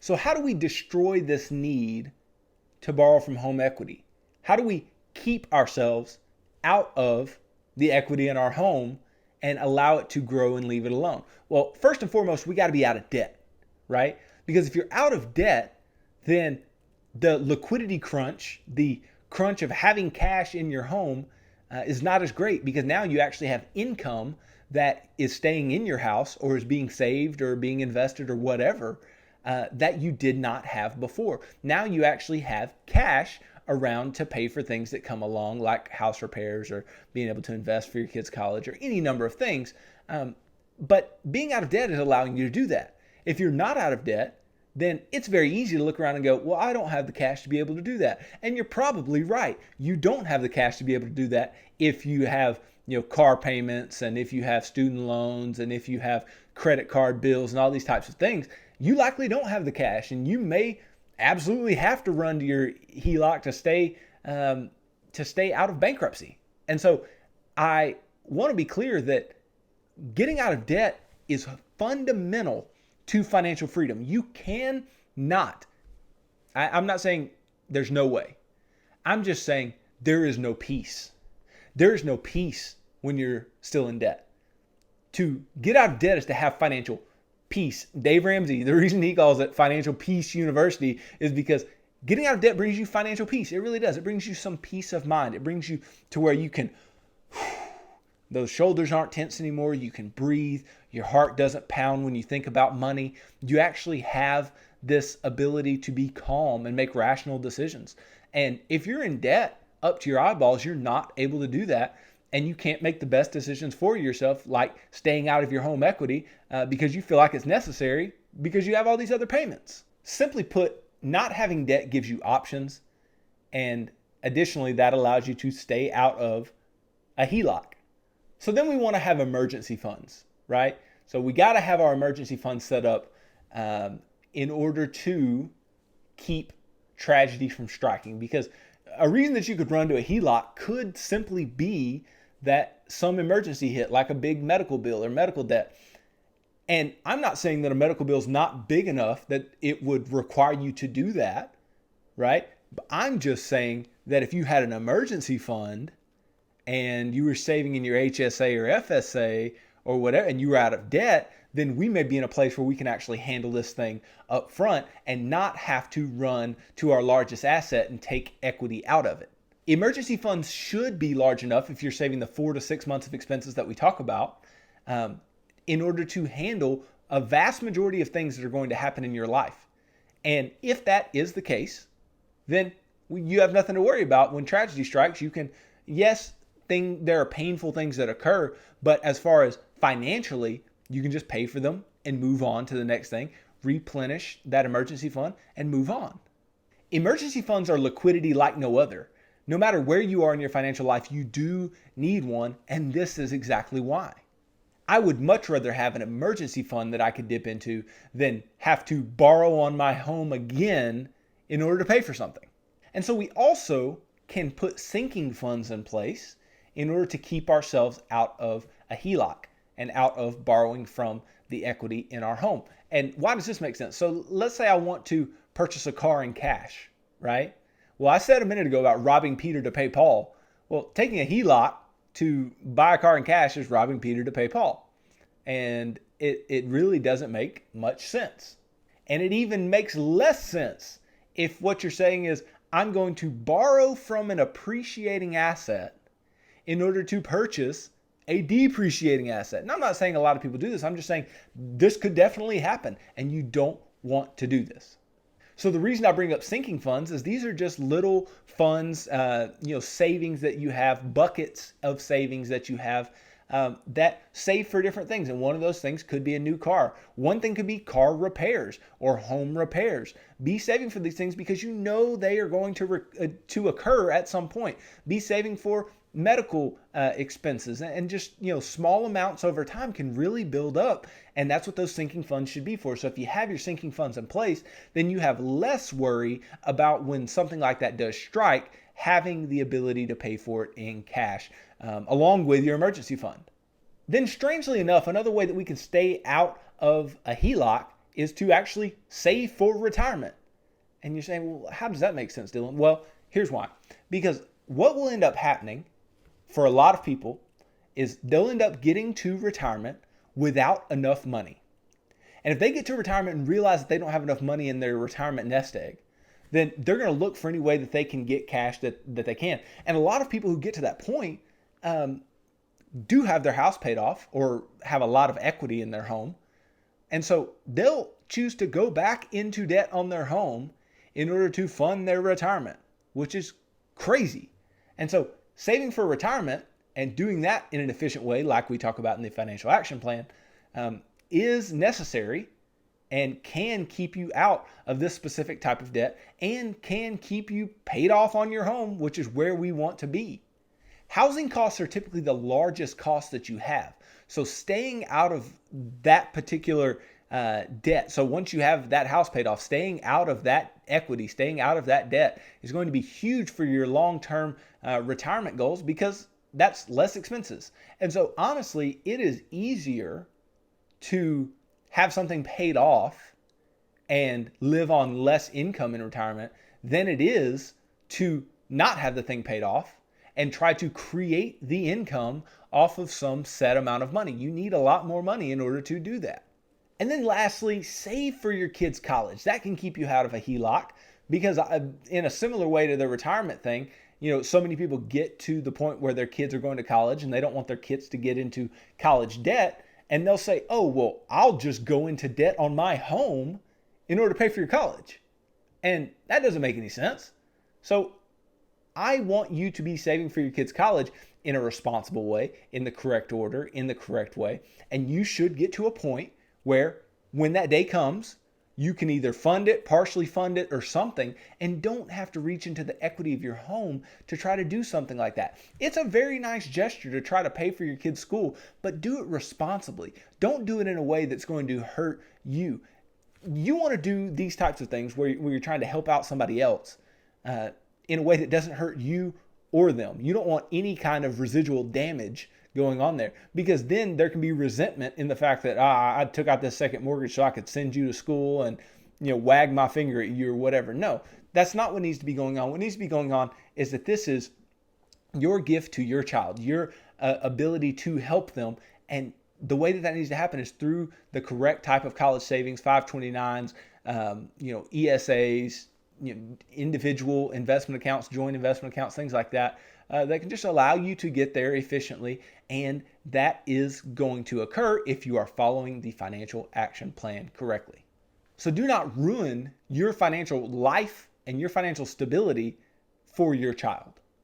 So how do we destroy this need to borrow from home equity? How do we keep ourselves out of the equity in our home and allow it to grow and leave it alone? Well, first and foremost, we got to be out of debt, right? Because if you're out of debt, then the liquidity crunch, the crunch of having cash in your home is not as great, because now you actually have income that is staying in your house or is being saved or being invested or whatever that you did not have before. Now you actually have cash around to pay for things that come along, like house repairs or being able to invest for your kids' college or any number of things. But being out of debt is allowing you to do that. If you're not out of debt, then it's very easy to look around and go, well, I don't have the cash to be able to do that. And you're probably right. You don't have the cash to be able to do that if you have, car payments, and if you have student loans, and if you have credit card bills and all these types of things. You likely don't have the cash, and you may absolutely have to run to your HELOC to stay out of bankruptcy. And so I want to be clear that getting out of debt is fundamental to financial freedom. You cannot, I'm not saying there's no way. I'm just saying there is no peace. There is no peace when you're still in debt. To get out of debt is to have financial peace. Dave Ramsey, the reason he calls it Financial Peace University is because getting out of debt brings you financial peace. It really does. It brings you some peace of mind. It brings you to where you can, those shoulders aren't tense anymore. You can breathe. Your heart doesn't pound when you think about money. You actually have this ability to be calm and make rational decisions. And if you're in debt up to your eyeballs, you're not able to do that. And you can't make the best decisions for yourself, like staying out of your home equity because you feel like it's necessary because you have all these other payments. Simply put, not having debt gives you options. And additionally, that allows you to stay out of a HELOC. So then we want to have emergency funds, right? So we got to have our emergency funds set up in order to keep tragedy from striking. Because a reason that you could run to a HELOC could simply be that some emergency hit, like a big medical bill or medical debt. And I'm not saying that a medical bill is not big enough that it would require you to do that, right? But I'm just saying that if you had an emergency fund and you were saving in your HSA or FSA or whatever, and you were out of debt, then we may be in a place where we can actually handle this thing up front and not have to run to our largest asset and take equity out of it. Emergency funds should be large enough, if you're saving the 4 to 6 months of expenses that we talk about, in order to handle a vast majority of things that are going to happen in your life. And if that is the case, then you have nothing to worry about when tragedy strikes. You can, yes, there are painful things that occur, but as far as financially, you can just pay for them and move on to the next thing, replenish that emergency fund and move on. Emergency funds are liquidity like no other. No matter where you are in your financial life, you do need one, and this is exactly why. I would much rather have an emergency fund that I could dip into than have to borrow on my home again in order to pay for something. And so we also can put sinking funds in place in order to keep ourselves out of a HELOC and out of borrowing from the equity in our home. And why does this make sense? So let's say I want to purchase a car in cash, right? Well, I said a minute ago about robbing Peter to pay Paul. Well, taking a HELOC to buy a car in cash is robbing Peter to pay Paul. And it really doesn't make much sense. And it even makes less sense if what you're saying is, I'm going to borrow from an appreciating asset in order to purchase a depreciating asset. And I'm not saying a lot of people do this. I'm just saying this could definitely happen, and you don't want to do this. So the reason I bring up sinking funds is these are just little funds, savings that you have, buckets of savings that you have that save for different things. And one of those things could be a new car. One thing could be car repairs or home repairs. Be saving for these things because you know they are going to occur at some point. Be saving for medical expenses, and just small amounts over time can really build up, and that's what those sinking funds should be for. So if you have your sinking funds in place, then you have less worry about when something like that does strike, having the ability to pay for it in cash along with your emergency fund. Then strangely enough, another way that we can stay out of a HELOC is to actually save for retirement. And you're saying, well, how does that make sense, Dylan? Well, here's why. Because what will end up happening for a lot of people is they'll end up getting to retirement without enough money. And if they get to retirement and realize that they don't have enough money in their retirement nest egg, then they're going to look for any way that they can get cash that they can. And a lot of people who get to that point do have their house paid off or have a lot of equity in their home. And so they'll choose to go back into debt on their home in order to fund their retirement, which is crazy. And so saving for retirement and doing that in an efficient way, like we talk about in the financial action plan, is necessary and can keep you out of this specific type of debt and can keep you paid off on your home, which is where we want to be. Housing costs are typically the largest cost that you have. So staying out of that particular debt, so once you have that house paid off, staying out of that equity, staying out of that debt is going to be huge for your long-term retirement goals because that's less expenses. And so honestly, it is easier to have something paid off and live on less income in retirement than it is to not have the thing paid off and try to create the income off of some set amount of money. You need a lot more money in order to do that. And then lastly, save for your kids' college. That can keep you out of a HELOC because in a similar way to the retirement thing, so many people get to the point where their kids are going to college and they don't want their kids to get into college debt. And they'll say, oh, well, I'll just go into debt on my home in order to pay for your college. And that doesn't make any sense. So I want you to be saving for your kids' college in a responsible way, in the correct order, in the correct way. And you should get to a point where when that day comes, you can either fund it, partially fund it, or something, and don't have to reach into the equity of your home to try to do something like that. It's a very nice gesture to try to pay for your kids' school, but do it responsibly. Don't do it in a way that's going to hurt you. You want to do these types of things where you're trying to help out somebody else in a way that doesn't hurt you or them. You don't want any kind of residual damage going on there because then there can be resentment in the fact that I took out this second mortgage so I could send you to school and wag my finger at you or whatever. No, that's not what needs to be going on. What needs to be going on is that this is your gift to your child, your ability to help them. And the way that needs to happen is through the correct type of college savings, 529s, ESAs, individual investment accounts, joint investment accounts, things like that. That can just allow you to get there efficiently. And that is going to occur if you are following the financial action plan correctly. So do not ruin your financial life and your financial stability for your child.